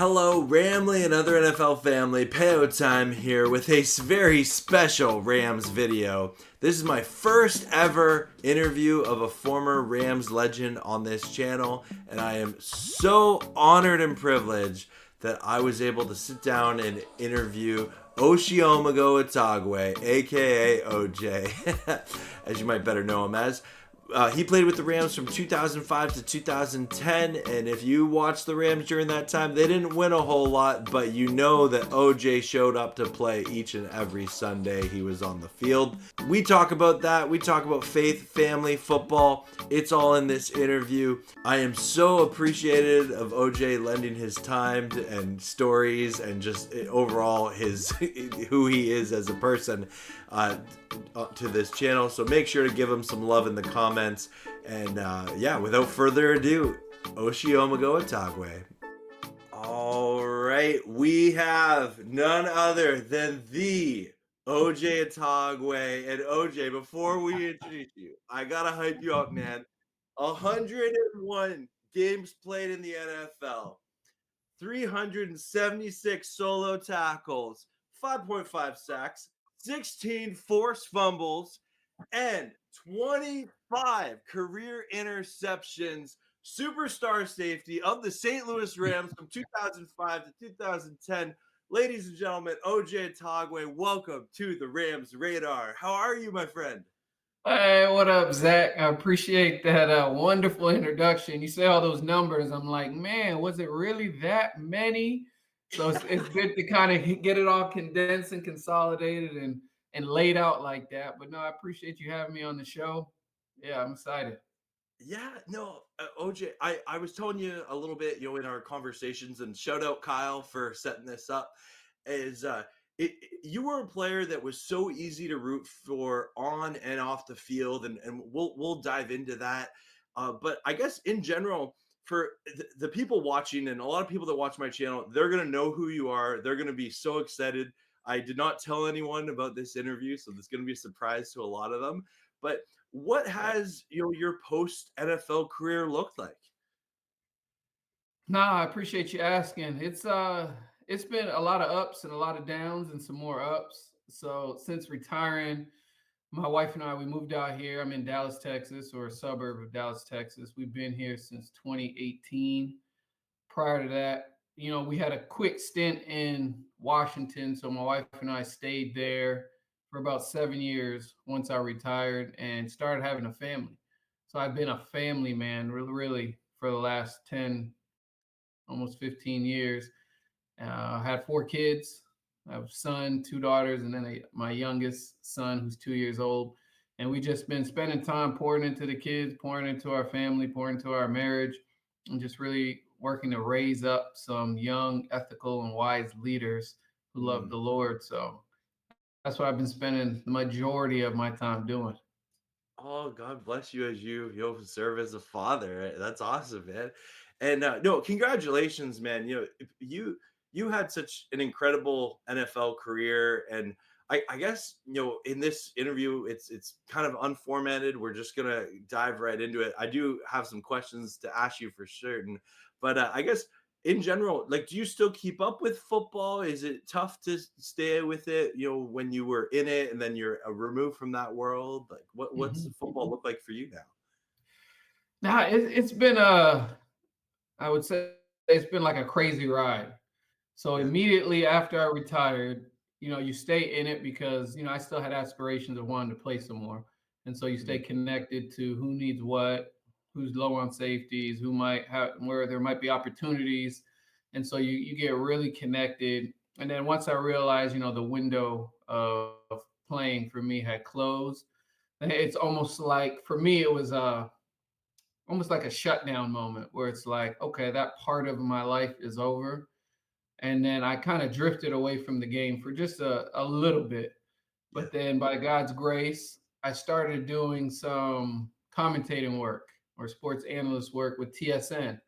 Hello, Ramley and other NFL family. Peo time here with a very special Rams video. This is my first ever interview of a former Rams legend on this channel, and I am so honored and privileged that I was able to sit down and interview Oshiomogho Atogwe, aka OJ, as you might better know him as. He played with the Rams from 2005 to 2010, and if you watched the Rams during that time, they didn't win a whole lot, but you know that OJ showed up to play each and every Sunday he was on the field. We talk about that. We talk about faith, family, football. It's all in this interview. I am so appreciative of OJ lending his time and stories and just overall his who he is as a person to this channel. So make sure to give him some love in the comments. And yeah, without further ado, Oshiomogho Atogwe. All right, we have none other than the OJ Atogwe. And OJ, before we introduce you, I gotta hype you up, man. 101 games played in the NFL, 376 solo tackles, 5.5 sacks, 16 forced fumbles, and 25 career interceptions. Superstar safety of the St. Louis Rams from 2005 to 2010. Ladies and gentlemen, OJ Atogwe, welcome to the Rams Radar. How are you, my friend? Hey, what up, Zach? I appreciate that wonderful introduction. You say all those numbers. I'm like, man, was it really that many? So it's good to kind of get it all condensed and consolidated and laid out like that. But no, I appreciate you having me on the show. Yeah, I'm excited. Yeah, no, OJ, I was telling you a little bit, in our conversations, and shout out Kyle for setting this up. Is you were a player that was so easy to root for on and off the field, and we'll dive into that. But I guess in general, for the people watching, and a lot of people that watch my channel, they're gonna know who you are. They're gonna be so excited. I did not tell anyone about this interview, so this is gonna be a surprise to a lot of them. But what Yeah. has your post NFL career looked like? Nah, I appreciate you asking. It's been a lot of ups and a lot of downs and some more ups. So since retiring, my wife and I, we moved out here. I'm in Dallas, Texas, or a suburb of Dallas, Texas. We've been here since 2018. Prior to that, we had a quick stint in Washington. So my wife and I stayed there for about 7 years once I retired and started having a family. So I've been a family man, really, really, for the last 10, almost 15 years. I had 4 kids. I have a son, 2 daughters, and then my youngest son, who's 2 years old. And we just been spending time pouring into the kids, pouring into our family, pouring into our marriage, and just really working to raise up some young, ethical, and wise leaders who love Mm. the Lord. So that's what I've been spending the majority of my time doing. Oh, God bless you as you serve as a father. That's awesome, man. And no, congratulations, man. You had such an incredible NFL career, and I guess in this interview, it's kind of unformatted. We're just gonna dive right into it. I do have some questions to ask you for certain, but I guess in general, like, do you still keep up with football? Is it tough to stay with it, when you were in it and then you're removed from that world? Like, what's Mhm. football look like for you now? Now it's been I would say it's been like a crazy ride. So Yeah. immediately after I retired, you stay in it because, I still had aspirations of wanting to play some more. And so you stay Mhm. connected to who needs what, who's low on safeties, who might have where there might be opportunities. And so you get really connected. And then once I realized, the window of playing for me had closed, it's almost like for me it was almost like a shutdown moment where it's like, okay, that part of my life is over, and then I kind of drifted away from the game for just a little bit. Yeah. But then by God's grace, I started doing some commentating work or sports analyst work with TSN.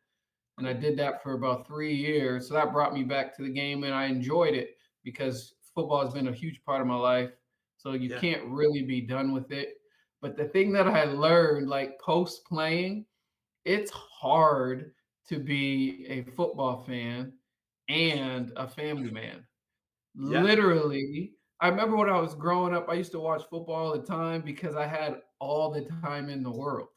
And I Cool. did that for about 3 years. So that brought me back to the game and I enjoyed it because football has been a huge part of my life. So you Yeah. can't really be done with it. But the thing that I learned, like post playing, it's hard to be a football fan and a family man. Yeah. Literally, I remember when I was growing up, I used to watch football all the time because I had all the time in the world.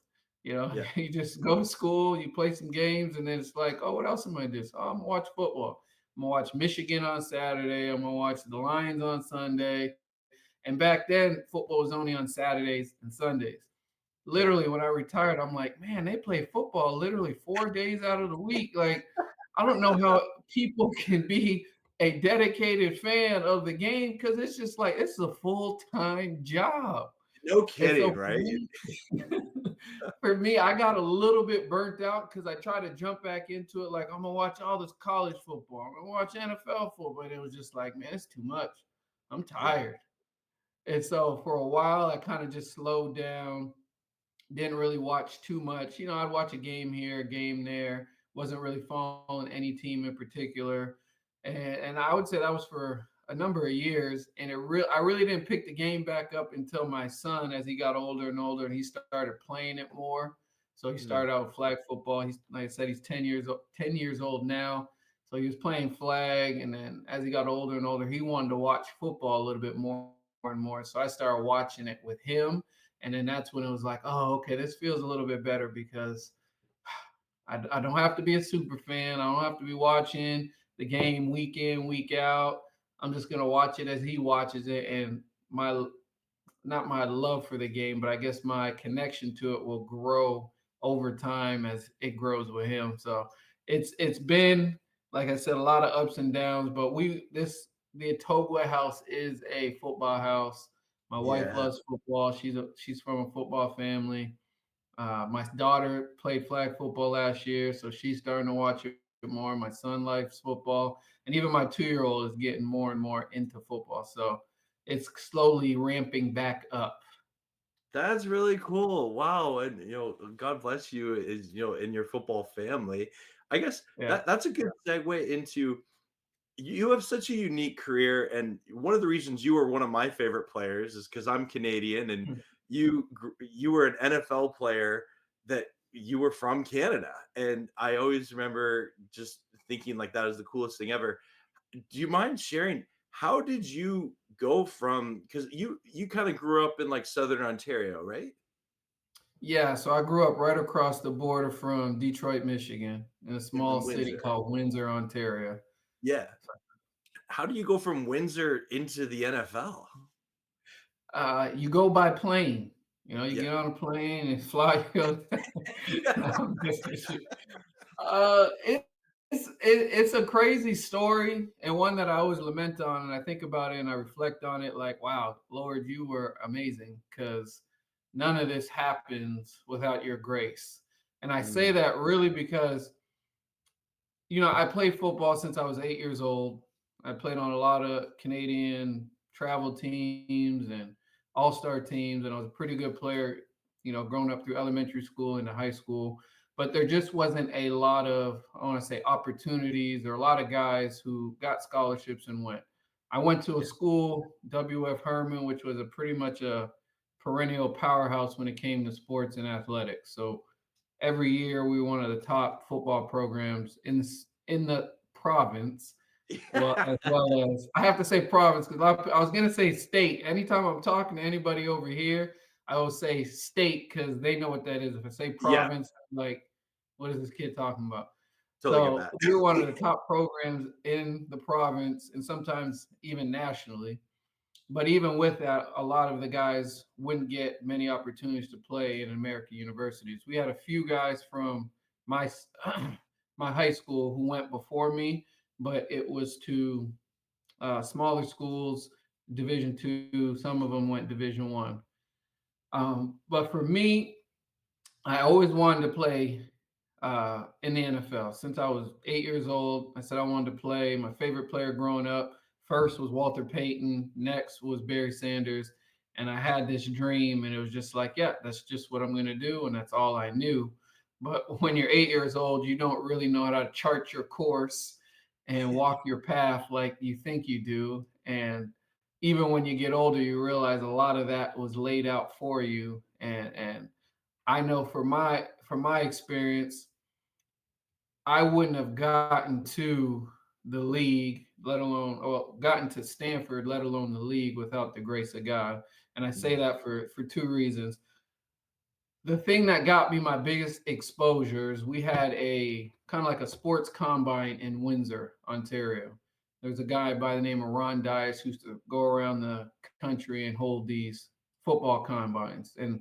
You know, Yeah. you just go to school, you play some games, and then it's like, oh, what else am I gonna do? Oh, I'm gonna watch football. I'm gonna watch Michigan on Saturday. I'm gonna watch the Lions on Sunday. And back then, football was only on Saturdays and Sundays. Yeah. Literally, when I retired, I'm like, man, they play football literally 4 days out of the week. Like, I don't know how people can be a dedicated fan of the game because it's just like it's a full-time job. No And kidding, so right? for me, I got a little bit burnt out because I tried to jump back into it. Like, I'm gonna watch all this college football, I'm gonna watch NFL football. And it was just like, man, it's too much. I'm Yeah. tired. And so for a while, I kind of just slowed down, didn't really watch too much. I'd watch a game here, a game there. Wasn't really following any team in particular, and I would say that was for a number of years. And I really didn't pick the game back up until my son, as he got older and older, and he started playing it more. So he started Mm. out with flag football. He's like I said, he's 10 years old now. So he was playing flag, and then as he got older and older, he wanted to watch football a little bit more and more. So I started watching it with him, and then that's when it was like, oh, okay, this feels a little bit better because I don't have to be a super fan. I don't have to be watching the game week in, week out. I'm just gonna watch it as he watches it, and my not my love for the game, but I guess my connection to it will grow over time as it grows with him. So it's been, like I said, a lot of ups and downs, but the Atogwe house is a football house. My wife Yeah. loves football. She's from a football family. My daughter played flag football last year, so she's starting to watch it more. My son likes football, and even my 2-year-old is getting more and more into football. So it's slowly ramping back up. That's really cool. Wow. And God bless you is, in your football family. I guess Yeah. that's a good segue into you have such a unique career, and one of the reasons you were one of my favorite players is because I'm Canadian, and you were an NFL player that you were from Canada, and I always remember just thinking like that is the coolest thing ever. Do you mind sharing how did you go from because you kind of grew up in like Southern Ontario, right? Yeah, so I grew up right across the border from Detroit, Michigan, in a small In city Windsor. called Windsor, Ontario. Yeah. How do you go from Windsor into the NFL? You go by plane. You Yeah. get on a plane and fly. No, I'm just kidding. It's a crazy story and one that I always lament on, and I think about it and I reflect on it like, wow, Lord, you were amazing because none of this happens without your grace. And I say Mm, that really because I played football since I was 8 years old. I played on a lot of Canadian travel teams and all-star teams, and I was a pretty good player, growing up through elementary school into high school. But there just wasn't a lot of, I want to say, opportunities or a lot of guys who got scholarships and went. I went to a yeah. school, WF Herman, which was a pretty much a perennial powerhouse when it came to sports and athletics. So every year we were one of the top football programs in the province. Well, as well as I have to say province because I was gonna say state. Anytime I'm talking to anybody over here, I will say state because they know what that is. If I say Yeah, province, like, what is this kid talking about? totally get So that. we were one of the top programs in the province and sometimes even nationally. But even with that, a lot of the guys wouldn't get many opportunities to play in American universities. We had a few guys from my my high school who went before me, but it was to smaller schools, Division 2. Some of them went Division 1. But for me, I always wanted to play in the NFL. Since I was 8 years old, I said I wanted to play. My favorite player growing up first was Walter Payton, next was Barry Sanders. And I had this dream, and it was just like, yeah, that's just what I'm going to do. And that's all I knew. But when you're 8 years old, you don't really know how to chart your course and walk your path like you think you do. And even when you get older, you realize a lot of that was laid out for you. And I know from my experience, I wouldn't have gotten to. the league, let alone, or gotten to Stanford, let alone the league, without the grace of God. And I say Mm. that for two reasons. The thing that got me my biggest exposures, we had a kind of like a sports combine in Windsor, Ontario. There's a guy by the name of Ron Dias who used to go around the country and hold these football combines. And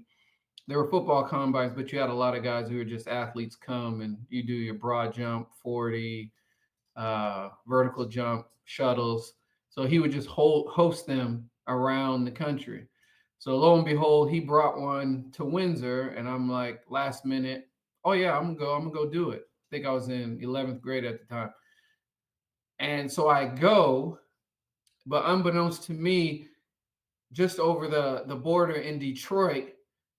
there were football combines, but you had a lot of guys who were just athletes come and you do your broad jump, 40, vertical jump, shuttles. So he would just host them around the country. So lo and behold, he brought one to Windsor, and I'm like, last minute, oh yeah, I'm gonna go do it. I think I was in 11th grade at the time, and so I go, but unbeknownst to me, just over the border in Detroit,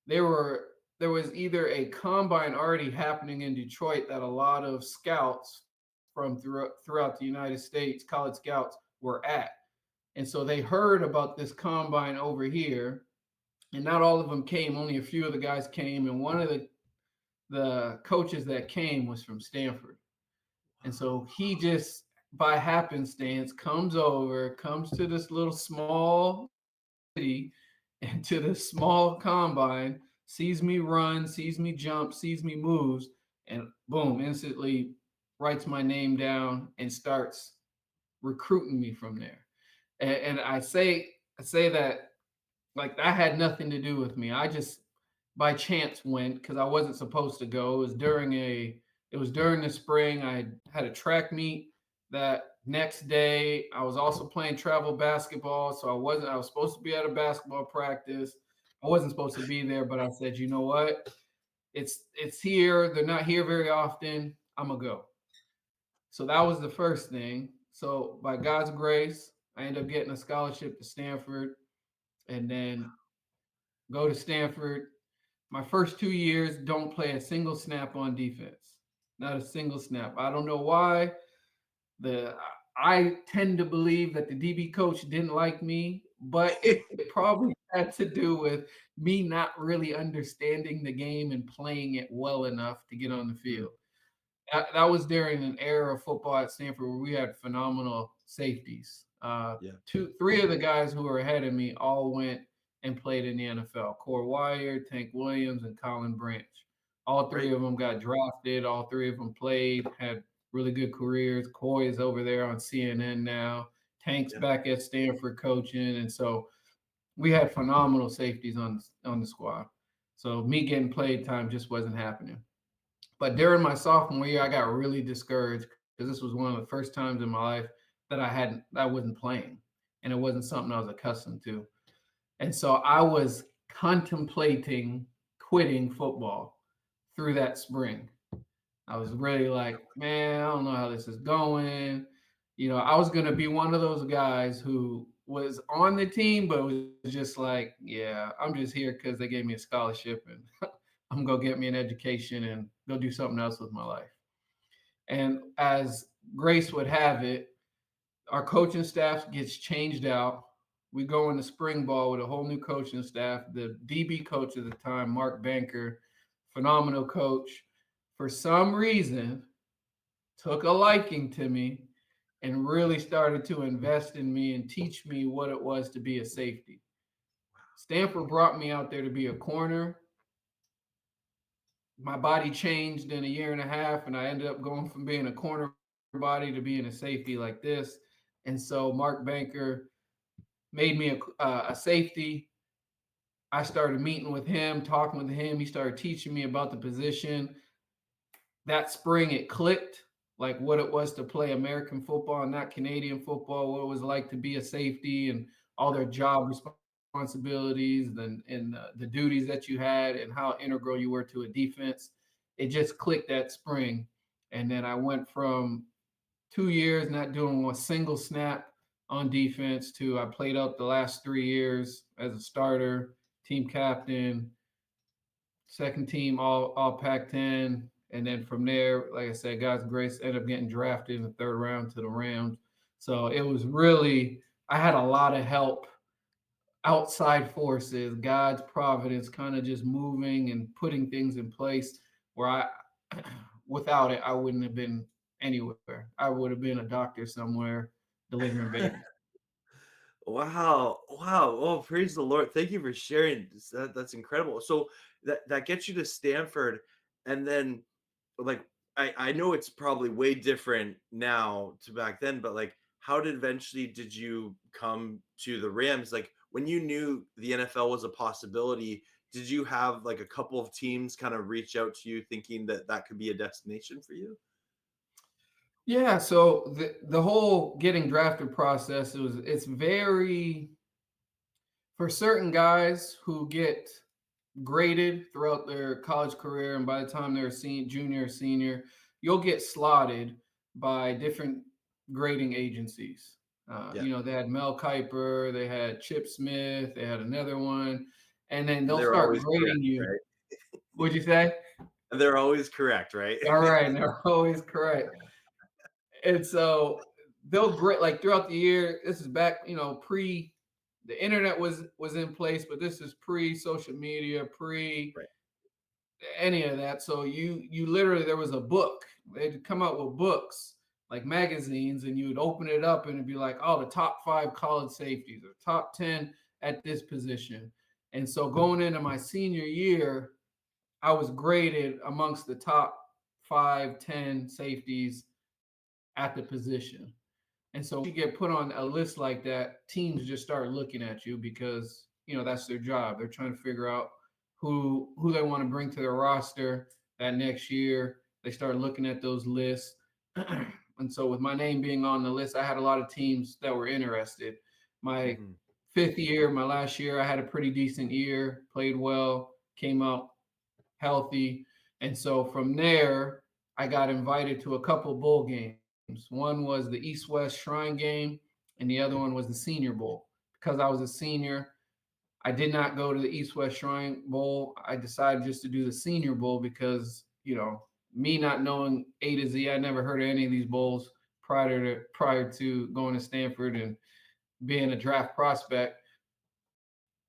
there were there was either a combine already happening in Detroit that a lot of scouts from throughout the United States, college scouts, were at. And so they heard about this combine over here, and not all of them came. Only a few of the guys came, and one of the coaches that came was from Stanford. And so he just by happenstance comes over, comes to this little small city and to this small combine, sees me run, sees me jump, sees me moves, and boom, instantly writes my name down and starts recruiting me from there. And I say that like that had nothing to do with me. I just by chance went because I wasn't supposed to go. It was during the spring. I had a track meet that next day. I was also playing travel basketball, so I was supposed to be at a basketball practice. I wasn't supposed to be there, but I said, you know what? It's here. They're not here very often. I'm gonna go. So that was the first thing. So by God's grace, I ended up getting a scholarship to Stanford, and then go to Stanford. My first 2 years, don't play a single snap on defense. Not a single snap. I don't know why. The I tend to believe that the DB coach didn't like me, but it probably had to do with me not really understanding the game and playing it well enough to get on the Mm. field. That was during an era of football at Stanford where we had phenomenal safeties. Yeah. Three of the guys who were ahead of me all went and played in the NFL. Core Wire, Tank Williams, and Colin Branch. All three Right. of them got drafted. All three of them played, had really good careers. Coy is over there on CNN now. Tank's Yeah. back at Stanford coaching, and so we had phenomenal safeties on the squad. So me getting played time just wasn't happening. But during my sophomore year, I got really discouraged because this was one of the first times in my life that I wasn't playing, and it wasn't something I was accustomed to. And so I was contemplating quitting football through that spring. I was really like, man, I don't know how this is going. I was going to be one of those guys who was on the team, but was just like, yeah, I'm just here because they gave me a scholarship and I'm going to get me an education and go do something else with my life. And as Grace would have it, our coaching staff gets changed out. We go into spring ball with a whole new coaching staff. The DB coach at the time, Mark Banker, phenomenal coach, for some reason took a liking to me and really started to invest in me and teach me what it was to be a safety. Stanford brought me out there to be a corner. My body changed in a year and a half, and I ended up going from being a corner body to being a safety like this. And so Mark Banker made me a safety. I started meeting with him, talking with him. He started teaching me about the position. That spring, it clicked like what it was to play American football and not Canadian football, what it was like to be a safety and all their job responsibilities and the duties that you had and how integral you were to a defense. It just clicked that spring. And then I went from 2 years not doing a single snap on defense to I played up the last 3 years as a starter, team captain, second team all Pac-10, and then from there, like I said, God's grace, ended up getting drafted in the third round to the Rams. So it was really I had a lot of help, outside forces, God's providence, kind of just moving and putting things in place where I without it I wouldn't have been anywhere. I would have been a doctor somewhere delivering babies. Wow. Wow. Oh, praise the Lord. Thank you for sharing. That's incredible. So that gets you to Stanford, and then like I know it's probably way different now to back then, but like how did eventually did you come to the Rams? Like when you knew the NFL was a possibility, did you have like a couple of teams kind of reach out to you thinking that that could be a destination for you? Yeah, so the whole getting drafted process, it's very, for certain guys who get graded throughout their college career, and by the time they're junior or senior, you'll get slotted by different grading agencies. Yeah. They had Mel Kiper, they had Chip Smith, they had another one, and then And they'll they're start always grading correct, you. right? What'd you say? And they're always correct, right? All right, and they're always correct. And so they'll grade like throughout the year. This is back, pre the internet was in place, but this is pre social media, pre Right. any of that. So you literally, there was a book. They'd come out with books like magazines, and you would open it up and it'd be like, oh, the top 5 college safeties or top 10 at this position. And so going into my senior year, I was graded amongst the top 5, 10 safeties at the position. And so when you get put on a list like that, teams just start looking at you because, that's their job. They're trying to figure out who they want to bring to their roster that next year. They start looking at those lists. And so with my name being on the list, I had a lot of teams that were interested. My Mhm. fifth year, my last year, I had a pretty decent year, played well, came out healthy. And so from there, I got invited to a couple bowl games. One was the East West Shrine game, and the other one was the Senior Bowl. Because I was a senior, I did not go to the East West Shrine Bowl. I decided just to do the Senior Bowl because, me not knowing A to Z, I never heard of any of these bowls prior to going to Stanford and being a draft prospect.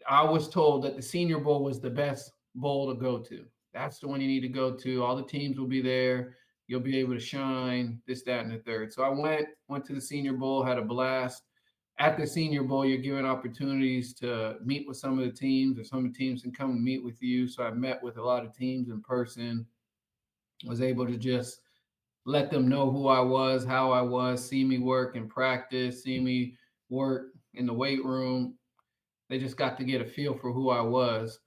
I was told that the Senior Bowl was the best bowl to go to. That's the one you need to go to. All the teams will be there. You'll be able to shine, this, that, and the third. So I went to the Senior Bowl, had a blast. At the Senior Bowl, you're given opportunities to meet with some of the teams, or some of the teams can come and meet with you. So I met with a lot of teams in person, was able to just let them know who I was, how I was, see me work in practice, see me work in the weight room. They just got to get a feel for who I was.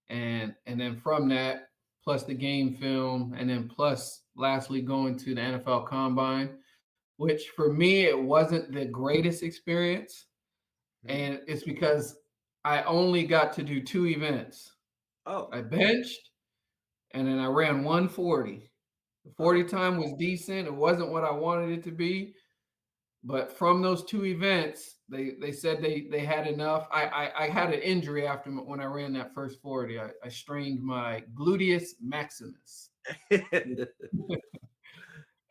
And then from that, plus the game film, and then plus lastly going to the NFL Combine, which for me it wasn't the greatest experience. Mhm. And it's because I only got to do 2 events. Oh. I benched and then I ran 140. The 40 Oh. time was decent. It wasn't what I wanted it to be, but from those 2 events, they said they had enough. I had an injury after when I ran that first 40. I strained my gluteus maximus,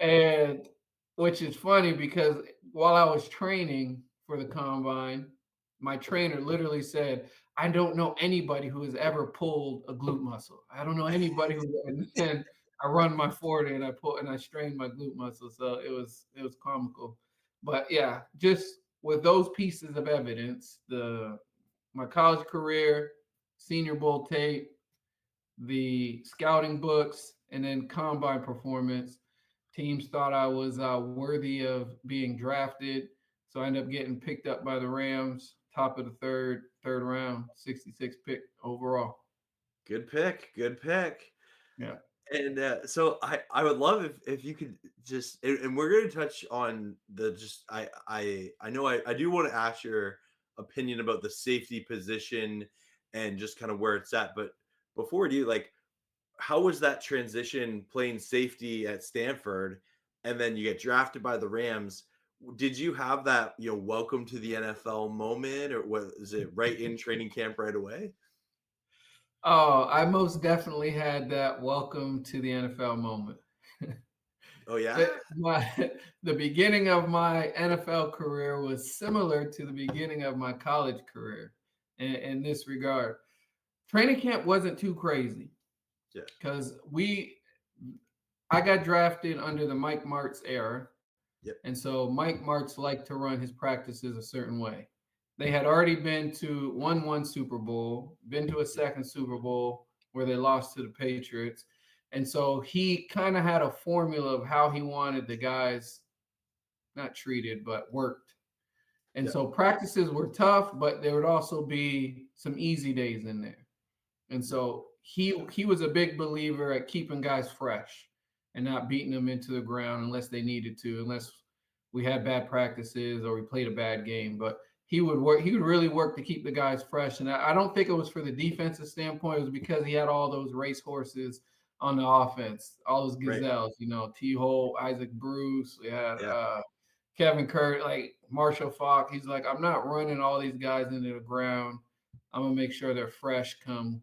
and which is funny because while I was training for the combine, my trainer literally said, "I don't know anybody who has ever pulled a glute muscle. I don't know anybody who." And then I run my 40 and I strained my glute muscle, so it was comical. But yeah, just with those pieces of evidence, the my college career, Senior Bowl tape, the scouting books, and then combine performance. Teams thought I was worthy of being drafted, so I ended up getting picked up by the Rams, top of the third round, 66 pick overall. Good pick. Good pick. Yeah. And so I would love if you could just and we're going to touch on the just I know I do want to ask your opinion about the safety position and just kind of where it's at, but before we do, like, how was that transition playing safety at Stanford and then you get drafted by the Rams? Did you have that, welcome to the NFL moment, or was it right in training camp right away? Oh, I most definitely had that welcome to the NFL moment. Oh yeah? The beginning of my NFL career was similar to the beginning of my college career in this regard. Training camp wasn't too crazy Yeah. because I got drafted under the Mike Martz era. Yep. And so Mike Martz liked to run his practices a certain way. They had already been to one Super Bowl, been to a Yep. second Super Bowl where they lost to the Patriots. And so he kind of had a formula of how he wanted the guys not treated, but worked. And Yep. so practices were tough, but there would also be some easy days in there. And Yep. so he was a big believer at keeping guys fresh and not beating them into the ground unless they needed to, unless we had bad practices or we played a bad game. But he would really work to keep the guys fresh. And I don't think it was for the defensive standpoint, it was because he had all those race horses on the offense, all those Right. gazelles, T Hole, Isaac Bruce, we had Yeah. Kevin Kurt, like Marshall Falk. He's like, I'm not running all these guys into the ground. I'm gonna make sure they're fresh come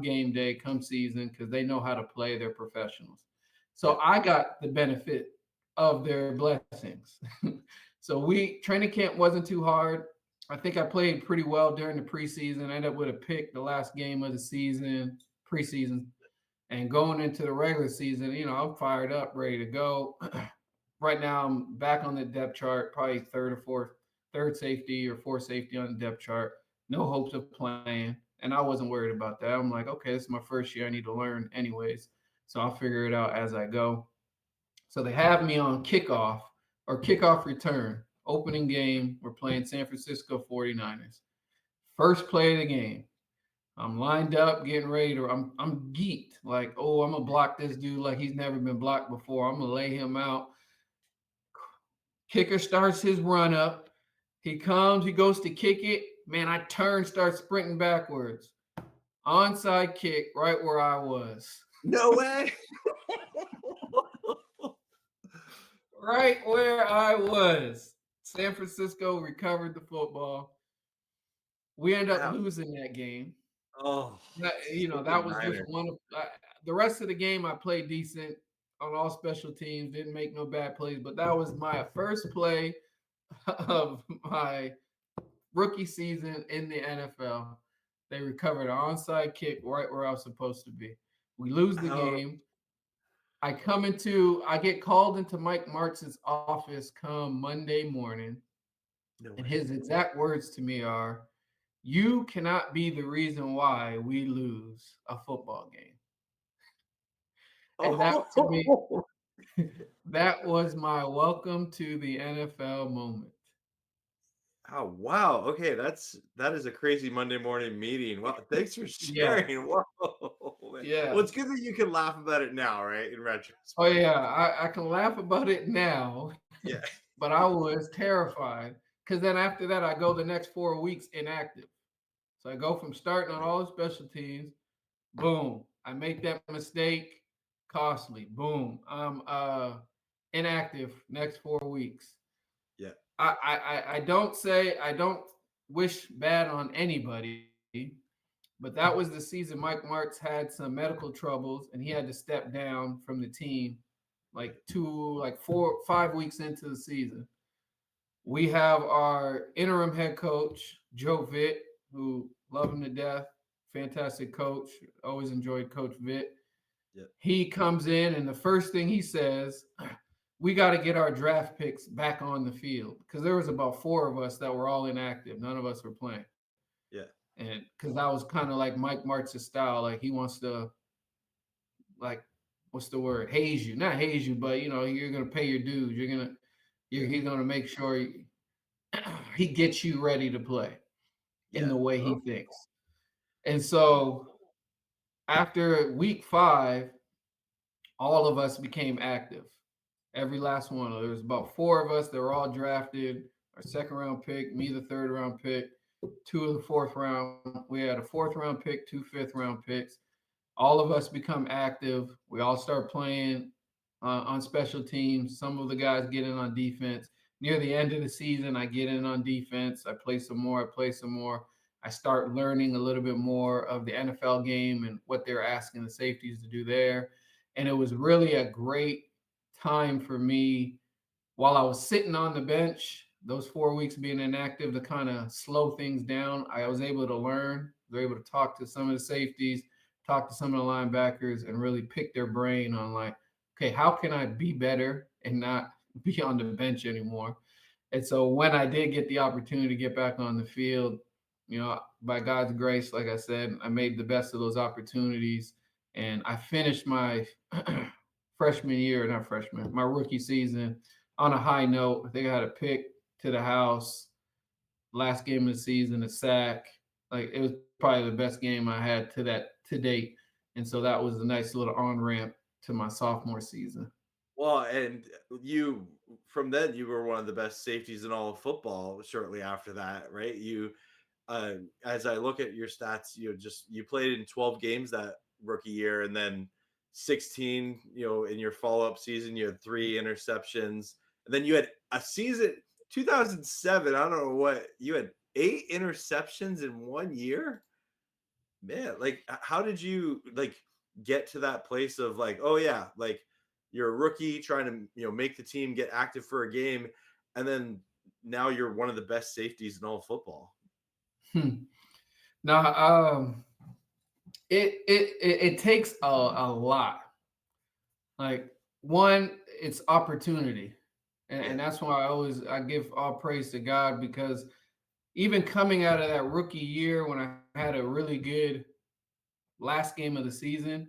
game day, come season, because they know how to play. They're professionals. So Yep. I got the benefit of their blessings. So training camp wasn't too hard. I think I played pretty well during the preseason. I ended up with a pick the last game of the season, preseason, and going into the regular season. I'm fired up, ready to go. Right now, I'm back on the depth chart, probably third safety or fourth safety on the depth chart. No hopes of playing. And I wasn't worried about that. I'm like, okay, this is my first year. I need to learn anyways. So I'll figure it out as I go. So they have me on kickoff return, opening game. We're playing San Francisco 49ers. First play of the game. I'm lined up, getting ready to. I'm geeked. Like, oh, I'm gonna block this dude like he's never been blocked before. I'm gonna lay him out. Kicker starts his run up. He comes, he goes to kick it. Man, I turn, start sprinting backwards. Onside kick right where I was. No way. Right where I was. San Francisco recovered the football. We end up Wow. losing that game. Oh, That stupid was just Niners. one of the rest of the game. I played decent on all special teams, didn't make no bad plays, but that was my first play of my rookie season in the NFL. They recovered an onside kick right where I was supposed to be. We lose the How? game. I get called into Mike Martz's office come Monday morning, No and way. his exact words to me are, "You cannot be the reason why we lose a football game." And that to me, Oh. that was my welcome to the NFL moment. Oh wow. Okay, that is a crazy Monday morning meeting. Well, thanks for Yeah, sharing. Whoa, man. Well, yeah. it's good that you can laugh about it now, right? In Oh retrospect. yeah, I can laugh about it now, Yeah. but I was terrified because then after that I go the next 4 weeks inactive. So I go from starting on all the special teams, boom, I make that mistake, costly, boom, I'm inactive next 4 weeks. Yeah. I don't wish bad on anybody, but that was the season Mike Martz had some medical troubles and he had to step down from the team like 4 5 weeks into the season. We have our interim head coach, Joe Vitt, who love him to death, fantastic coach. Always enjoyed Coach Vitt. Yeah. He comes in, and the first thing he says, we got to get our draft picks back on the field because there was about four of us that were all inactive. None of us were playing. Yeah. And because I was kind of like Mike Martz's style, like he wants to, like, what's the word? Haze you, not haze you, but you're gonna pay your dues. Yeah. He's gonna make sure he gets you ready to play in Yeah. the way he Oh. thinks. And so after week 5, all of us became active. Every last one. There was about 4 of us that were all drafted. Our second round pick, me the third round pick, 2 of the fourth round. We had a fourth round pick, 2 fifth-round picks. All of us become active. We all start playing on special teams. Some of the guys get in on defense. Near the end of the season, I get in on defense. I play some more. I play some more. I start learning a little bit more of the NFL game and what they're asking the safeties to do there. And it was really a great time for me while I was sitting on the bench, those 4 weeks being inactive to kind of slow things down. I was able to learn, was able to talk to some of the safeties, talk to some of the linebackers, and really pick their brain on like okay, how can I be better and not be on the bench anymore? And so when I did get the opportunity to get back on the field, by God's grace, like I said, I made the best of those opportunities, and I finished my freshman year, not freshman, my rookie season on a high note. I think I had a pick to the house, last game of the season, a sack. Like it was probably the best game I had to date, and so that was a nice little on ramp to my sophomore season. Well, and you from then you were one of the best safeties in all of football shortly after that, right? As I look at your stats, you played in 12 games that rookie year, and then 16, in your follow-up season, you had 3 interceptions, and then you had a season 2007. I don't know what you had 8 interceptions in 1 year. Man, like how did you like get to that place of like, oh yeah, like you're a rookie trying to make the team get active for a game, and then now you're one of the best safeties in all football. Hmm. Now, it takes a lot. Like one, it's opportunity, and Yeah, that's why I give all praise to God, because even coming out of that rookie year when I had a really good last game of the season,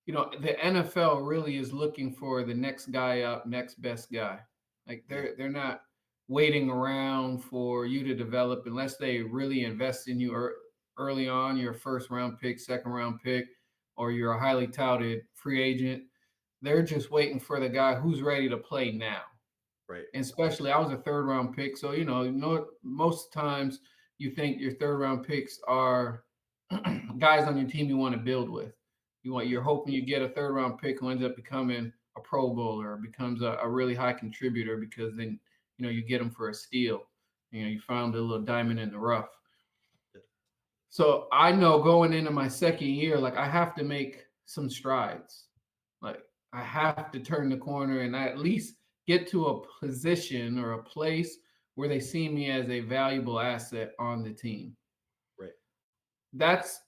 the NFL really is looking for the next guy up, next best guy. Like yeah, they're not waiting around for you to develop unless they really invest in you early on, your first round pick, second round pick, or you're a highly touted free agent. They're just waiting for the guy who's ready to play now. right. And especially, I was a third round pick, so most times you think your third round picks are guys on your team you want to build with. You're Yeah, hoping you get a third round pick who ends up becoming a Pro Bowler or becomes a really high contributor, because then you get them for a steal. You found a little diamond in the rough. So I know going into my second year, like I have to make some strides. Like I have to turn the corner and at least get to a position or a place where they see me as a valuable asset on the team. right. That's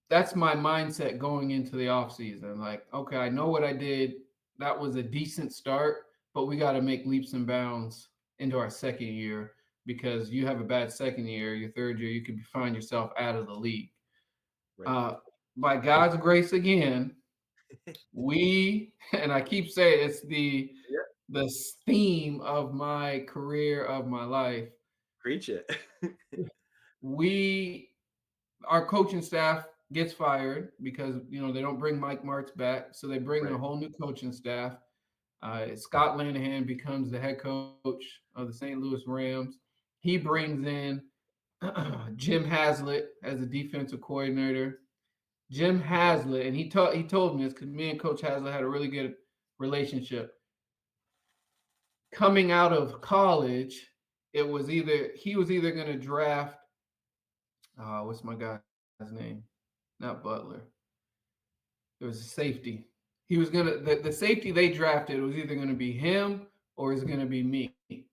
that's my mindset going into the offseason. Like, okay, I know what I did. That was a decent start, but we got to make leaps and bounds into our second year, because you have a bad second year, your third year, you could find yourself out of the league. Right. Uh, by God's grace, again, and I keep saying it's Yeah. the theme of my career, of my life. Preach it. We Our coaching staff gets fired because they don't bring Mike Martz back, so they bring a Right. whole new coaching staff. Scott Linehan becomes the head coach of the St. Louis Rams. He brings in Jim Haslett as a defensive coordinator. Jim Haslett, and he told me this because me and Coach Haslett had a really good relationship. Coming out of college, he was either going to draft, what's my guy's name? Not Butler. There was a safety. He was gonna the safety they drafted, it was either going to be him or it's going to be me. They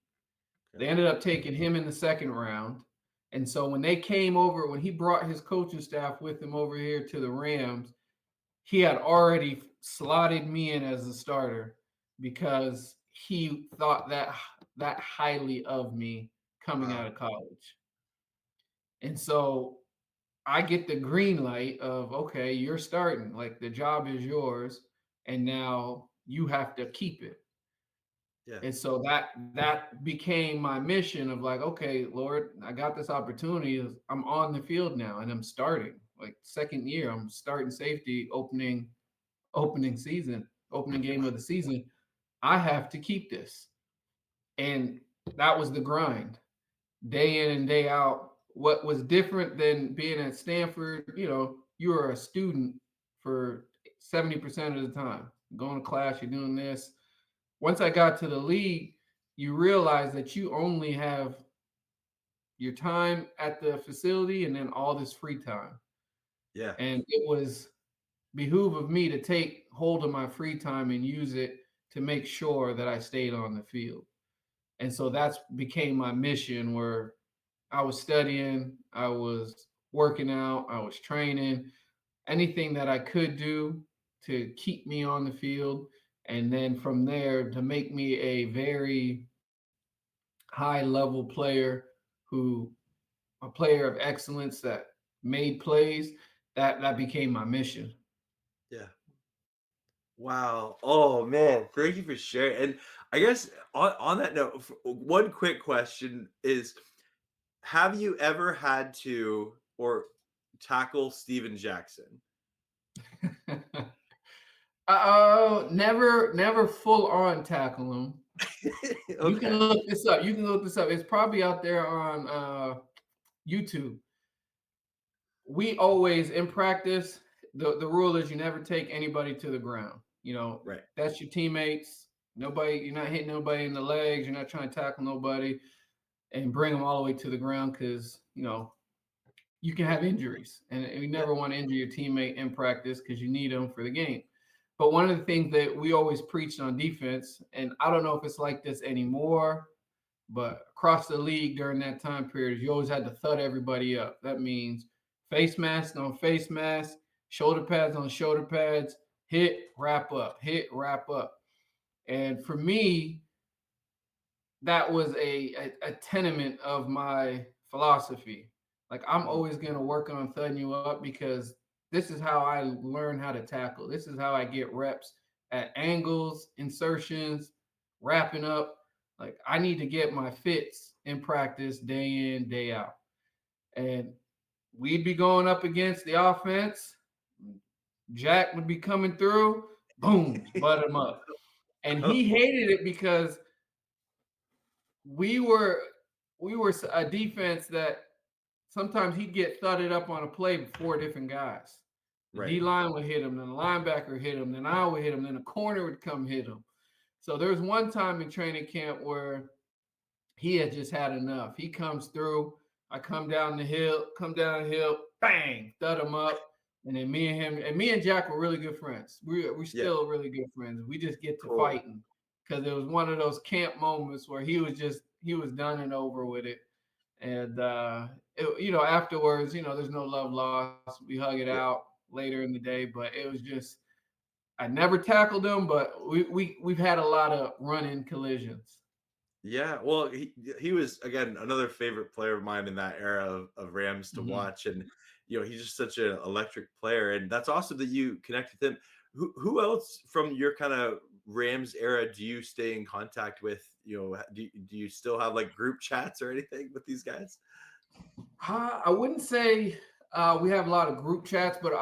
Okay. ended up taking him in the second round. And so when he brought his coaching staff with him over here to the Rams, he had already slotted me in as a starter because he thought that highly of me coming out Wow. of college. And so I get the green light of, okay, you're starting. Like the job is yours, and now you have to keep it. Yeah. And so that became my mission of like, okay, Lord, I got this opportunity. I'm on the field now and I'm starting. Like second year, I'm starting safety, opening game of the season. I have to keep this. And that was the grind, day in and day out. What was different than being at Stanford, you were a student for 70% of the time. Going to class, you're doing this. Once I got to the league, you realize that you only have your time at the facility and then all this free time. Yeah. And it was behoove of me to take hold of my free time and use it to make sure that I stayed on the field. And so that's became my mission, where I was studying, I was working out, I was training, anything that I could do to keep me on the field. And then from there to make me a very high level player who a player of excellence that made plays, that became my mission. Yeah. Wow. Oh man, thank you for sharing. And I guess on that note, one quick question is: have you ever had to or tackle Steven Jackson? Never full on tackle him. You can Okay. look this up. You can look this up. It's probably out there on YouTube. We always in practice, the rule is you never take anybody to the ground. You know, Right. that's your teammates. Nobody, you're not hitting nobody in the legs. You're not trying to tackle nobody and bring them all the way to the ground because you can have injuries, and you Yeah. never want to injure your teammate in practice because you need them for the game. But one of the things that we always preached on defense, and I don't know if it's like this anymore, but across the league during that time period, you always had to thud everybody up. That means face mask on face mask, shoulder pads on shoulder pads, hit, wrap up. And for me, that was a tenement of my philosophy. Like I'm Mhm. always going to work on thudding you up because this is how I learn how to tackle. This is how I get reps at angles, insertions, wrapping up. Like I need to get my fits in practice day in, day out. And we'd be going up against the offense. Jack would be coming through, boom, butt him up. And he Oh, hated it because we were we were a defense that sometimes he'd get thudded up on a play with four different guys. The right. D line would hit him, then the linebacker hit him, then I would hit him, then the corner would come hit him. So there was one time in training camp where he had just had enough. He comes through, I come down the hill, bang, thud him up. And then me and Jack were really good friends. We're Yeah. still really good friends. We just get to Cool. fighting because it was one of those camp moments where he was done and over with it. And afterwards, there's no love lost. We hug it Yeah. out later in the day, but it was just I never tackled him, but we've had a lot of run-in collisions. Yeah, well, he was again another favorite player of mine in that era of Rams to Mhm. watch, and he's just such an electric player, and that's awesome that you connect with him. Who else from your kind of Rams era do you stay in contact with? Do you still have like group chats or anything with these guys? I wouldn't say we have a lot of group chats, but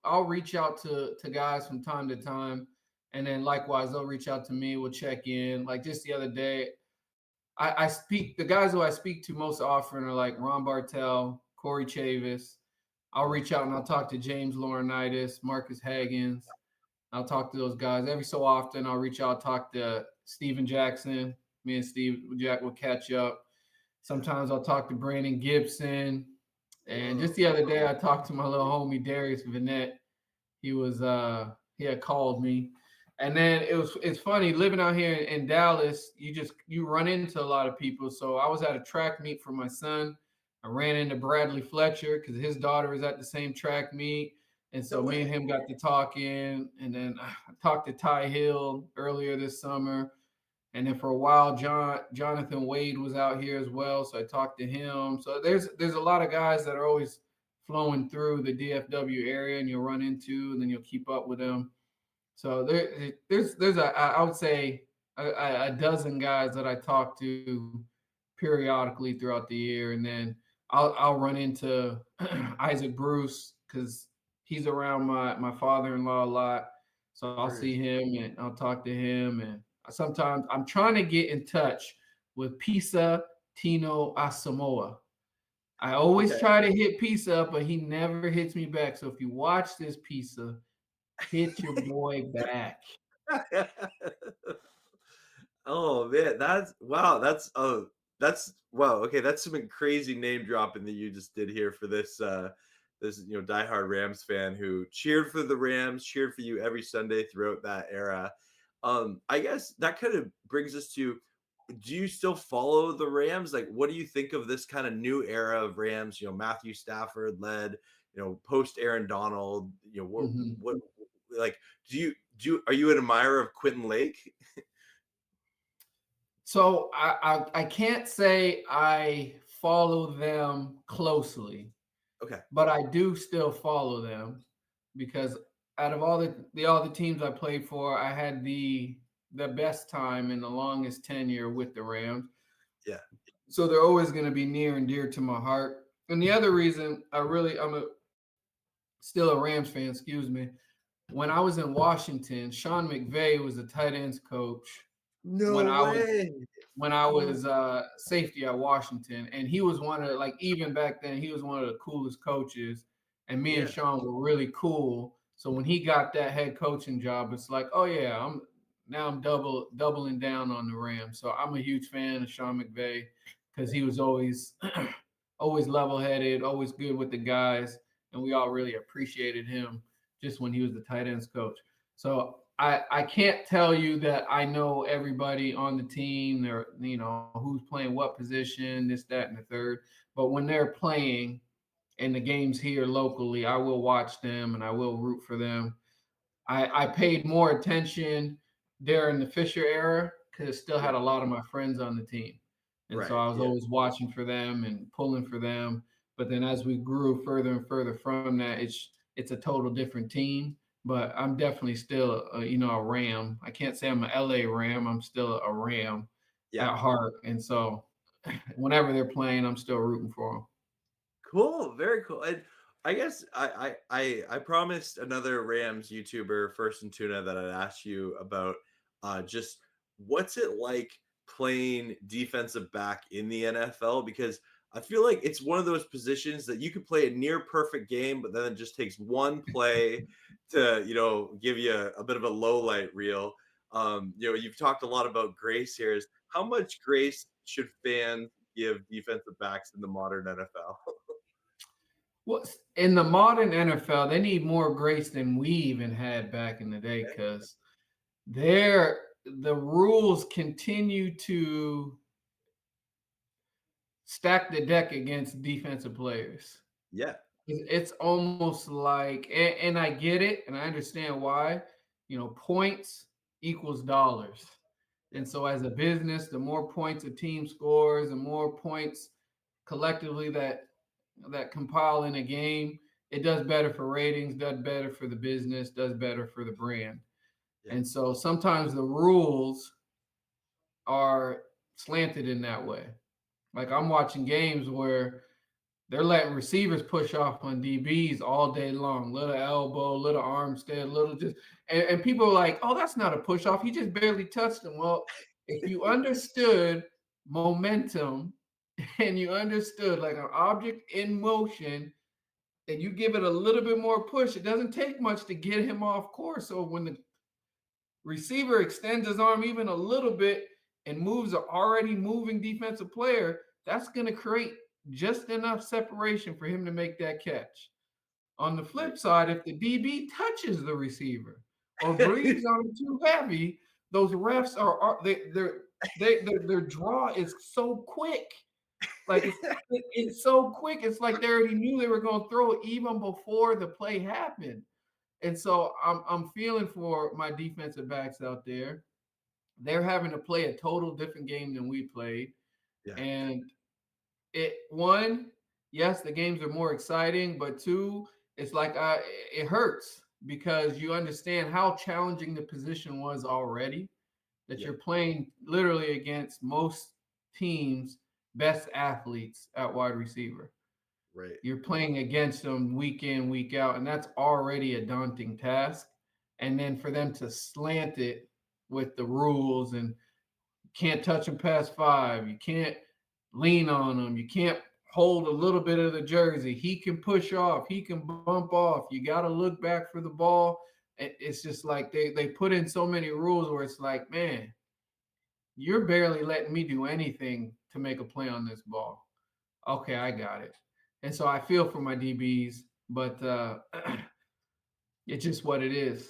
I'll reach out to guys from time to time, and then likewise they'll reach out to me. We'll check in. Like just the other day, I speak the guys who I speak to most often are like Ron Bartel, Corey Chavis. I'll reach out and I'll talk to James Laurinaitis, Marcus Haggins. I'll talk to those guys every so often. I'll reach out, talk to Steven Jackson. Me and Steve Jack will catch up. Yeah. Sometimes I'll talk to Brandon Gibson. And just Whoa. the other day, I talked to my little homie Darius Vanette. He had called me, and then it's funny living out here in Dallas. You run into a lot of people. So I was at a track meet for my son. I ran into Bradley Fletcher because his daughter was at the same track meet. And No so me and way. him got to talking, and then I talked to Ty Hill earlier this summer. And then for a while, Jonathan Wade was out here as well, so I talked to him. So there's a lot of guys that are always flowing through the DFW area, and you'll run into, and then you'll keep up with them. So there's I would say a dozen guys that I talk to periodically throughout the year, and then I'll run into Isaac Bruce because he's around my father-in-law a lot. So I'll see Bruce. him and I'll talk to him, and sometimes I'm trying to get in touch with Pisa Tinoisamoa. I always Okay. try to hit Pisa, but he never hits me back. So if you watch this Pisa, hit your boy back. Oh man, that's wow. That's wow. Okay, that's some crazy name dropping that you just did here for this diehard Rams fan who cheered for the Rams, cheered for you every Sunday throughout that era. I guess that kind of brings us to: do you still follow the Rams? Like, what do you think of this kind of new era of Rams? Matthew Stafford led, post Aaron Donald. Mhm. What like do Are you an admirer of Quentin Lake? So I can't say I follow them closely, Okay. but I do still follow them because out of all the teams I played for, I had the best time and the longest tenure with the Rams. Yeah. So they're always going to be near and dear to my heart. And the other reason still a Rams fan, excuse me. When I was in Washington, Sean McVay was the tight ends coach when No I was way. Oh, safety at Washington, and he was one of like even back then he was one of the coolest coaches, and me and yeah. Sean were really cool. So when he got that head coaching job, it's like, oh yeah, I'm doubling down on the Rams. So I'm a huge fan of Sean McVay because he was always always level headed, always good with the guys, and we all really appreciated him just when he was the tight ends coach. So I can't tell you that I know everybody on the team or who's playing what position, this, that, and the third. But when they're playing in the games here locally, I will watch them and I will root for them. I paid more attention during the Fisher era because it still Yeah. had a lot of my friends on the team. And so Right. I was Yeah. always watching for them and pulling for them. But then as we grew further and further from that, it's a total different team. But I'm definitely still a Ram. I can't say I'm an LA Ram. I'm still a Ram Yeah. at heart. And so whenever they're playing, I'm still rooting for them. Cool, very cool. And I guess I promised another Rams YouTuber, First and Tuna, that I'd ask you about just what's it like playing defensive back in the NFL, because I feel like it's one of those positions that you could play a near perfect game, but then it just takes one play to, give you a bit of a low light reel. You've talked a lot about grace here. Is how much grace should fans give defensive backs in the modern NFL? Well, in the modern NFL, they need more grace than we even had back in the day Okay. because the rules continue to stack the deck against defensive players. Yeah. It's almost like, and I get it, and I understand why. Points equals dollars, Yeah. and so as a business, the more points a team scores, the more points collectively that compile in a game, it does better for ratings, does better for the business, does better for the brand. Yeah. And so sometimes the rules are slanted in that way. Like I'm watching games where they're letting receivers push off on DBs all day long, little elbow, little arm stand, little just, and people are like, oh, that's not a push off. He just barely touched him. Well, if you understood momentum and you understood like an object in motion and you give it a little bit more push, it doesn't take much to get him off course. So when the receiver extends his arm even a little bit and moves an already moving defensive player, that's going to create just enough separation for him to make that catch. On the Right. flip side, if the DB touches the receiver or breathes on him too heavy, those refs their draw is so quick. Like it's so quick. It's like they already knew they were going to throw it even before the play happened. And so I'm feeling for my defensive backs out there. They're having to play a total different game than we played. Yeah. And one, yes, the games are more exciting, but two, it's like it hurts because you understand how challenging the position was already. That Yeah. you're playing literally against most teams' best athletes at wide receiver. Right. You're playing against them week in, week out, and that's already a daunting task. And then for them to slant it with the rules and can't touch them past five, you can't lean on them, you can't hold a little bit of the jersey. He can push off, he can bump off. You got to look back for the ball. It's just like they put in so many rules where it's like, man, you're barely letting me do anything to make a play on this ball. Okay, I got it. And so I feel for my DBs, but it's just what it is.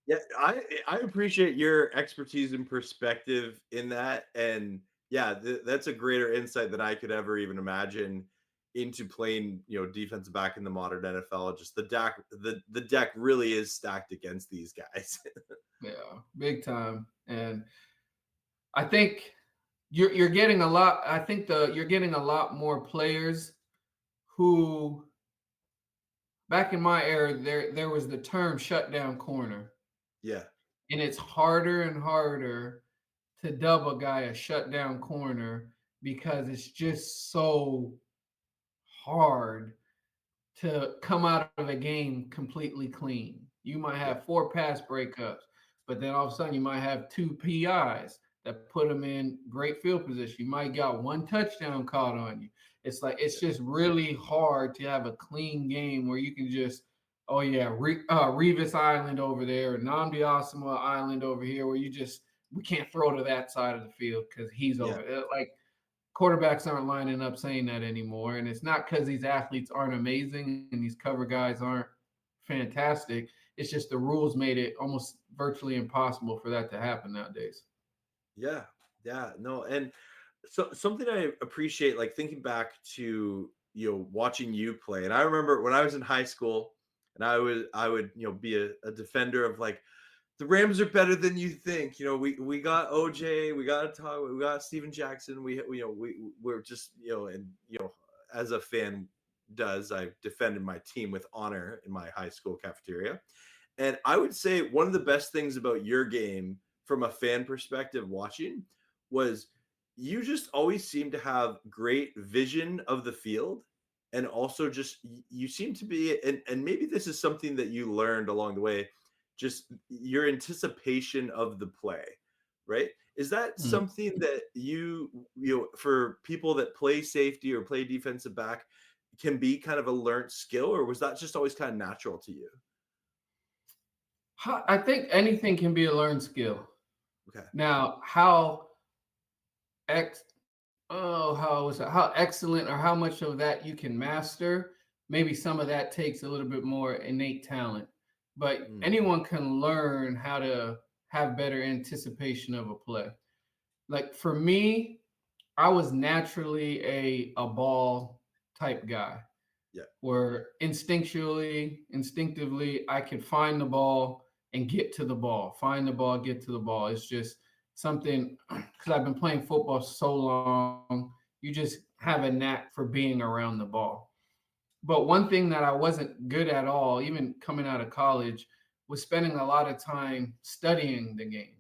Yeah, I appreciate your expertise and perspective in that, and yeah, that's a greater insight than I could ever even imagine. into playing, defensive back in the modern NFL. Just the deck really is stacked against these guys. Yeah, big time. And I think you're getting a lot. I think the you're getting a lot more players who back in my era there was the term shutdown corner, Yeah, and it's harder and harder to dub a guy a shutdown corner because it's just so hard to come out of a game completely clean. You might yeah, have four pass breakups, but then all of a sudden you might have two PIs that put them in great field position. You might got one touchdown caught on you. It's like it's yeah, just really hard to have a clean game where you can just, oh yeah, Revis Island over there, or Namdi Asamoah Island over here, where you just we can't throw to that side of the field because he's yeah, over there. Like quarterbacks aren't lining up saying that anymore. And it's not because these athletes aren't amazing and these cover guys aren't fantastic. It's just the rules made it almost virtually impossible for that to happen nowadays. yeah, yeah. No, and so something I appreciate, like thinking back to watching you play, and I remember when I was in high school, and I would be a defender of like the Rams are better than you think. We got OJ, we got Atogwe, we got Steven Jackson. We're just and as a fan does, I defended my team with honor in my high school cafeteria. And I would say one of the best things about your game from a fan perspective watching was you just always seem to have great vision of the field, and also just you seem to be, and maybe this is something that you learned along the way, just your anticipation of the play, right? Is that Mm. something that for people that play safety or play defensive back can be kind of a learned skill, or was that just always kind of natural to you? I think anything can be a learned skill. Okay. Now, how ex how was it? How excellent or how much of that you can master? Maybe some of that takes a little bit more innate talent, but Mm, anyone can learn how to have better anticipation of a play. Like for me, I was naturally a ball type guy yeah. where instinctively, I could find the ball and get to the ball, find the ball, get to the ball. It's just something because I've been playing football so long, you just have a knack for being around the ball. But one thing that I wasn't good at all, even coming out of college, was spending a lot of time studying the game.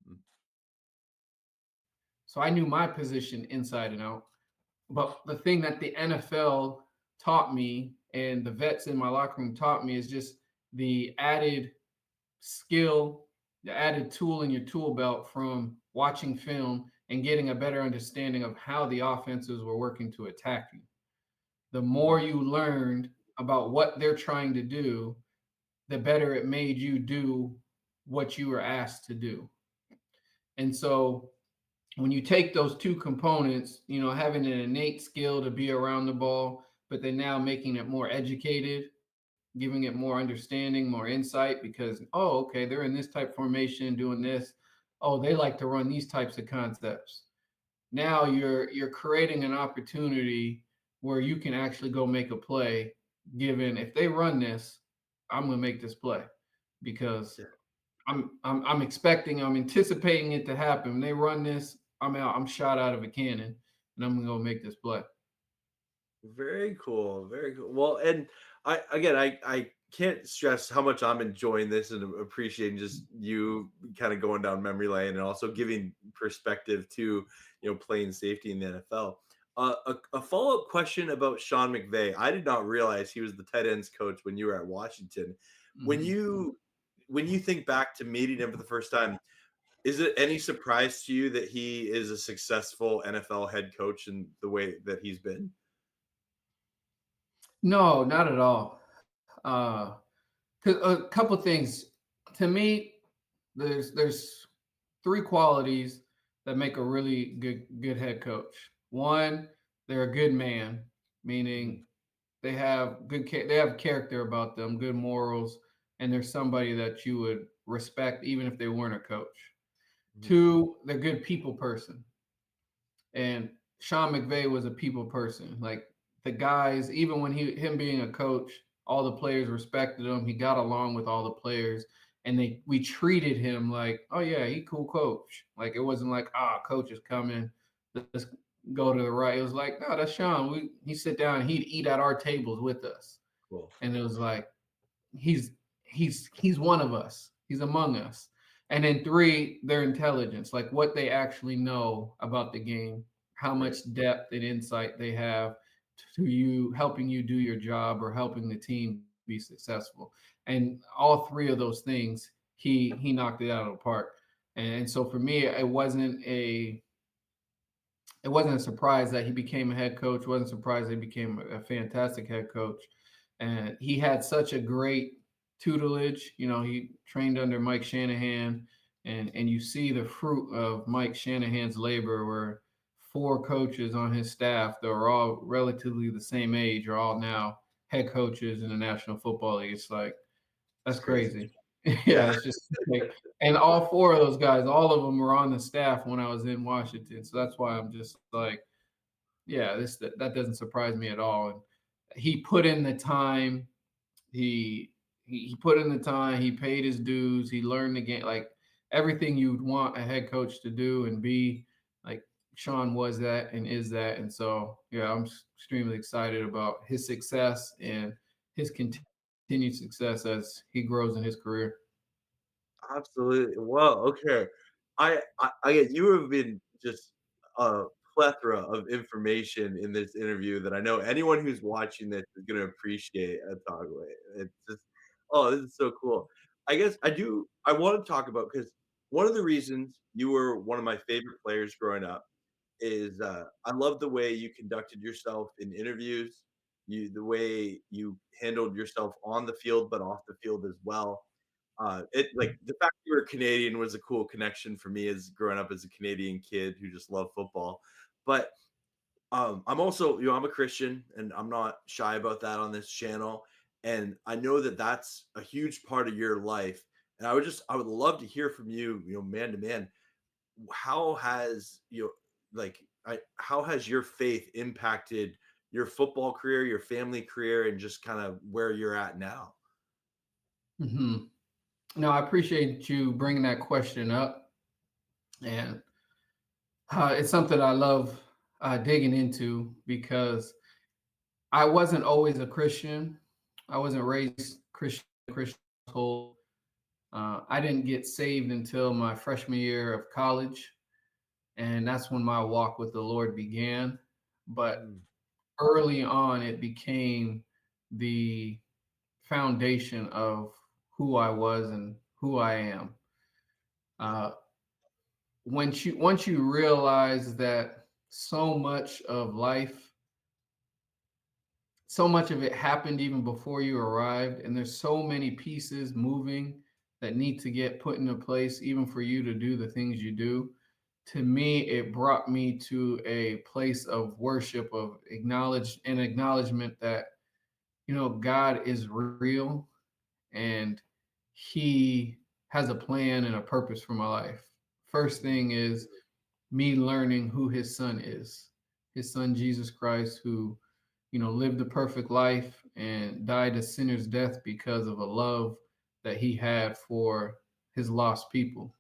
Mm, So I knew my position inside and out. But the thing that the NFL taught me and the vets in my locker room taught me is just the added skill, the added tool in your tool belt from watching film and getting a better understanding of how the offenses were working to attack you. The more mm, you learned about what they're trying to do, the better it made you do what you were asked to do. And so when you take those two components, having an innate skill to be around the ball, but then now making it more educated, giving it more understanding, more insight, because, oh, okay, they're in this type formation doing this. Oh, they like to run these types of concepts. Now you're creating an opportunity where you can actually go make a play. Given if they run this, I'm gonna make this play because yeah. I'm expecting, I'm anticipating it to happen. When they run this, I'm out. I'm shot out of a cannon, and I'm gonna go make this play. Very cool. Very cool. Well, and I can't stress how much I'm enjoying this and appreciating just you kind of going down memory lane and also giving perspective to playing safety in the NFL. A follow up question about Sean McVay. I did not realize he was the tight ends coach when you were at Washington. When Mhm. you think back to meeting him for the first time, is it any surprise to you that he is a successful NFL head coach in the way that he's been? No, not at all. 'Cause a couple things to me, there's three qualities that make a really good head coach. One, they're a good man, Mhm, meaning they have character about them, good morals, and they're somebody that you would respect even if they weren't a coach. mhm, Two, they're good people person. And Sean McVay was a people person. Like the guys, even when him being a coach, all the players respected him. He got along with all the players, and we treated him like, oh yeah, he cool coach. Like it wasn't like, coach is coming, let's go to the right. It was like, no, that's Sean. He sit down and he'd eat at our tables with us, Cool. and it was like he's he's one of us. He's among us. And then three, their intelligence, like what they actually know about the game, how Right. much depth and insight they have to you, helping you do your job or helping the team be successful. And all three of those things, he knocked it out of the park. And so for me, it wasn't a surprise that he became a head coach. It wasn't surprised that he became a fantastic head coach. And he had such a great tutelage. You know, he trained under Mike Shanahan, and you see the fruit of Mike Shanahan's labor, where four coaches on his staff that are all relatively the same age are all now head coaches in the National Football League. It's like It's that's crazy. crazy. Yeah. Yeah, it's just like, and all four of those guys, all of them were on the staff when I was in Washington. So that's why I'm just like, yeah, that doesn't surprise me at all. And he put in the time. He he put in the time. He paid his dues. He learned the game, like everything you'd want a head coach to do and be. Like Sean was that and is that, and so yeah, I'm extremely excited about his success and his continued success as he grows in his career. Absolutely. Well, okay. You have been just a plethora of information in this interview that I know anyone who's watching this is going to appreciate at Atogwe. It's just, oh, this is so cool. I want to talk about because one of the reasons you were one of my favorite players growing up is I love the way you conducted yourself in interviews, the way you handled yourself on the field, but off the field as well. It like the fact you were Canadian was a cool connection for me as growing up as a Canadian kid who just loved football. But I'm also, I'm a Christian and I'm not shy about that on this channel. And I know that that's a huge part of your life. And I would love to hear from you, man to man. How has how has your faith impacted your football career, your family career, and just kind of where you're at now? Hmm. No, I appreciate you bringing that question up, and it's something I love digging into because I wasn't always a Christian. I wasn't raised Christian household. I didn't get saved until my freshman year of college, and that's when my walk with the Lord began. But Mm. early on, it became the foundation of who I was and who I am. Uh, once you realize that so much of it happened even before you arrived, and there's so many pieces moving that need to get put into place even for you to do the things you do. To me, it brought me to a place of worship, of acknowledgement that God is real, and he has a plan and a purpose for my life. First thing is me learning who his son is, his son Jesus Christ, who lived a perfect life and died a sinner's death because of a love that he had for his lost people.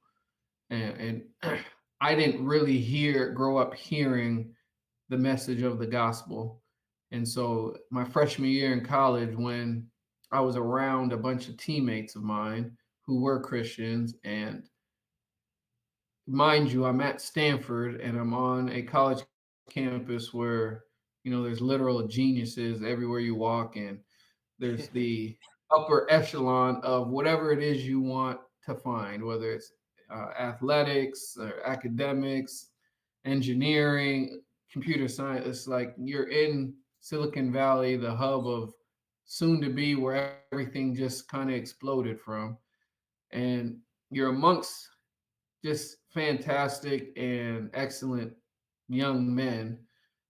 And I didn't really grow up hearing the message of the gospel. And so my freshman year in college, when I was around a bunch of teammates of mine who were Christians, and mind you, I'm at Stanford and I'm on a college campus where, there's literal geniuses everywhere you walk, and there's the upper echelon of whatever it is you want to find, whether it's athletics or academics, engineering, computer science. It's like you're in Silicon Valley, the hub of soon to be where everything just kind of exploded from. And you're amongst just fantastic and excellent young men,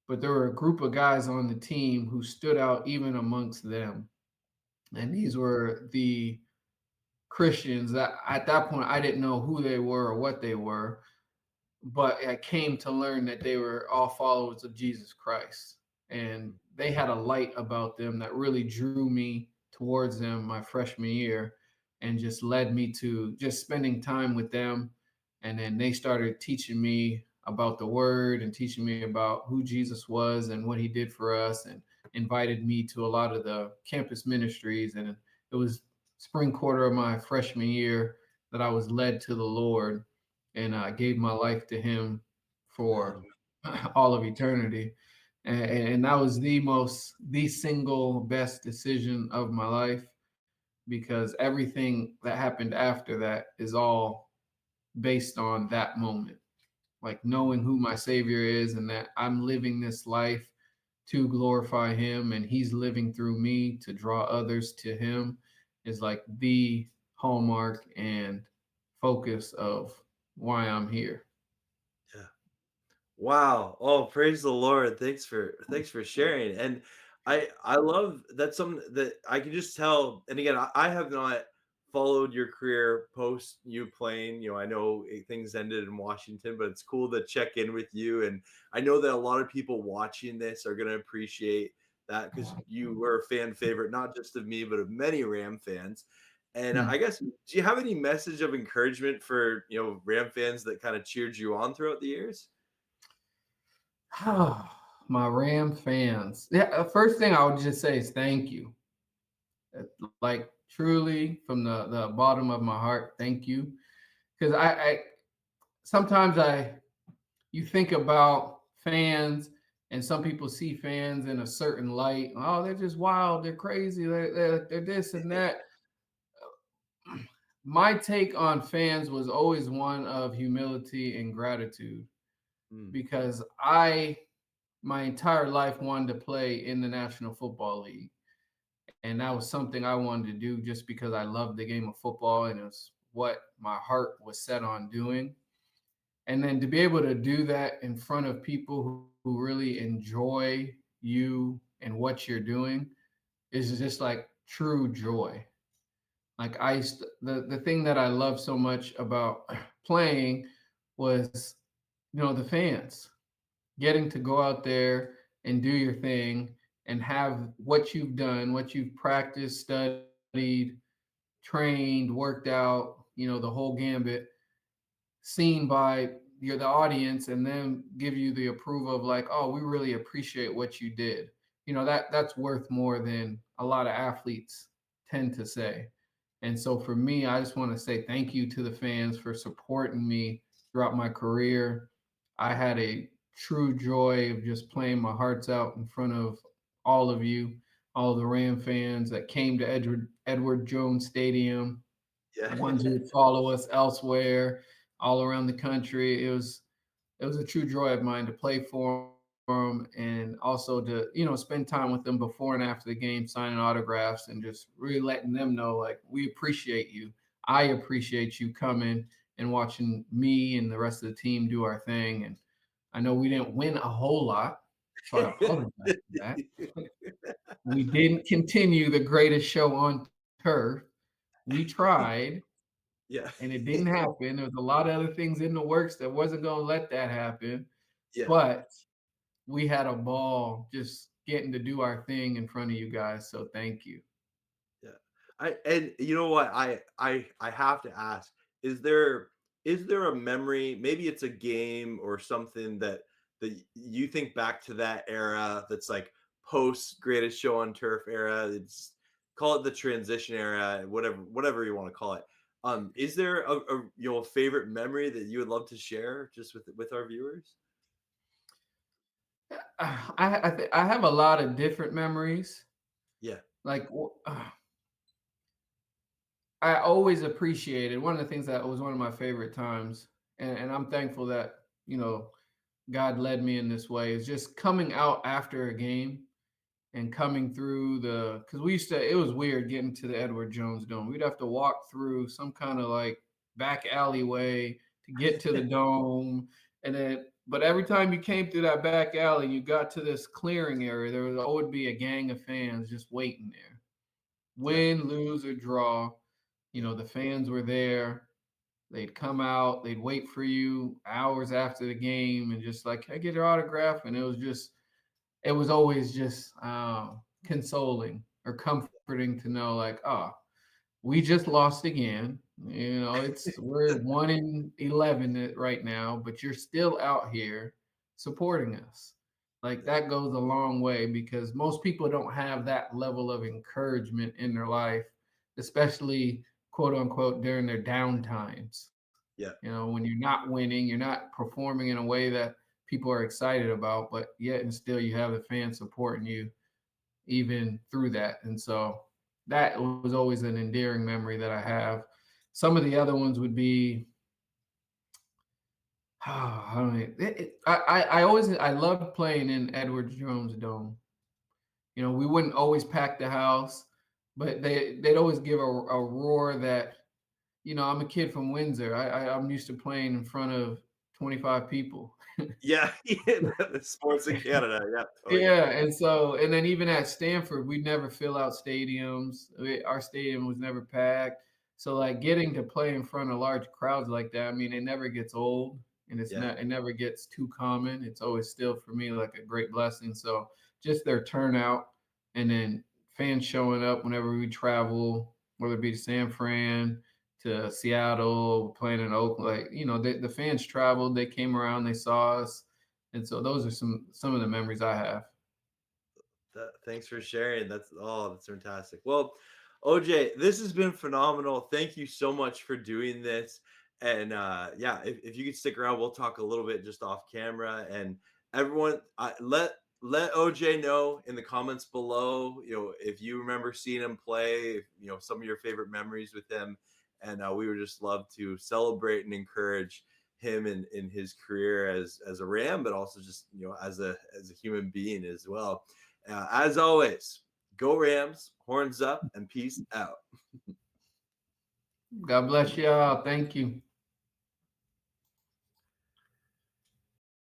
but there were a group of guys on the team who stood out even amongst them. And these were the Christians that at that point I didn't know who they were or what they were, but I came to learn that they were all followers of Jesus Christ. and they had a light about them that really drew me towards them my freshman year, and just led me to just spending time with them. And then they started teaching me about the word and teaching me about who Jesus was and what he did for us, and invited me to a lot of the campus ministries. And it was spring quarter of my freshman year that I was led to the Lord, and I gave my life to him for Man. all of eternity. And that was the single best decision of my life, because everything that happened after that is all based on that moment. Like knowing who my Savior is, and that I'm living this life to glorify him, and he's living through me to draw others to him, is like the hallmark and focus of why I'm here. Yeah. Wow. Oh, praise the Lord. Thanks for sharing. And I love that's something that I can just tell. And again, I have not followed your career post you playing. I know things ended in Washington, but it's cool to check in with you. And I know that a lot of people watching this are going to appreciate that because you were a fan favorite, not just of me, but of many Ram fans. And Hmm. I guess, do you have any message of encouragement for Ram fans that kind of cheered you on throughout the years? My Ram fans. Yeah, first thing I would just say is thank you. Like truly from the bottom of my heart, thank you. Because I sometimes you think about fans, and some people see fans in a certain light. Oh, they're just wild, they're crazy, they're this and that. My take on fans was always one of humility and gratitude, Mm, because I my entire life wanted to play in the National Football League. And that was something I wanted to do just because I loved the game of football, and it was what my heart was set on doing. And then to be able to do that in front of people who really enjoy you and what you're doing is just like true joy. Like the thing that I love so much about playing was, the fans, getting to go out there and do your thing, and have what you've done, what you've practiced, studied, trained, worked out, the whole gambit, seen by the audience, and then give you the approval of like, oh, we really appreciate what you did. That's worth more than a lot of athletes tend to say. And so for me, I just want to say thank you to the fans for supporting me throughout my career. I had a true joy of just playing my hearts out in front of all of you, all of the Ram fans that came to Edward Jones Stadium, yeah. the ones who would follow us elsewhere, all around the country. It was a true joy of mine to play for them, and also to spend time with them before and after the game, signing autographs, and just really letting them know like we appreciate you. I appreciate you coming and watching me and the rest of the team do our thing. And I know we didn't win a whole lot, so I apologize for that. We didn't continue the greatest show on turf. We tried, Yeah. and it didn't happen. There was a lot of other things in the works that wasn't going to let that happen. Yeah. But we had a ball just getting to do our thing in front of you guys. So thank you. Yeah. And you know what? I have to ask, is there a memory, maybe it's a game or something that you think back to that era that's like post greatest show on turf era? It's call it the transition era, whatever you want to call it. Is there a favorite memory that you would love to share just with our viewers? I have a lot of different memories. Yeah. Like I always appreciated one of the things that was one of my favorite times, and I'm thankful that God led me in this way, is just coming out after a game and coming through because we used to, it was weird getting to the Edward Jones Dome. We'd have to walk through some kind of like back alleyway to get to the dome. And then, but every time you came through that back alley, you got to this clearing area, there would always be a gang of fans just waiting there. Yeah. Win, lose, or draw, Yeah. the fans were there. They'd come out, they'd wait for you hours after the game and just like, can I get your autograph? And it was just it was always just consoling or comforting to know, like, oh, we just lost again. You know, we're 1-11 right now, but you're still out here supporting us. Like Yeah. that goes a long way because most people don't have that level of encouragement in their life, especially quote unquote during their down times. Yeah. You know, when you're not winning, you're not performing in a way that people are excited about, but yet and still you have the fans supporting you even through that. And so that was always an endearing memory that I have. Some of the other ones would be, I don't know, I always I loved playing in Edwards Jones Dome. You know, we wouldn't always pack the house, but they'd always give a roar that, you know, I'm a kid from Windsor. I'm used to playing in front of 25 people. Yeah. The sports in Canada. Yeah. Totally get Yeah, that. and then even at Stanford, we'd never fill out stadiums. Our stadium was never packed. So like getting to play in front of large crowds like that, I mean, it never gets old and Yeah. it never gets too common. It's always still for me like a great blessing. So just their turnout and then fans showing up whenever we travel, whether it be to San Fran, to Seattle, playing in Oakland, like, you know, the fans traveled, they came around, they saw us, and so those are some of the memories I have. Thanks for sharing. That's fantastic. Well, OJ, this has been phenomenal. Thank you so much for doing this. And yeah, if you could stick around, we'll talk a little bit just off camera. And everyone, let OJ know in the comments below. You know, if you remember seeing him play, you know, some of your favorite memories with him. And we would just love to celebrate and encourage him in his career as a Ram, but also just, you know, as a human being as well. As always, go Rams, horns up, and peace out. God bless y'all. Thank you.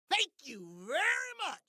Thank you very much.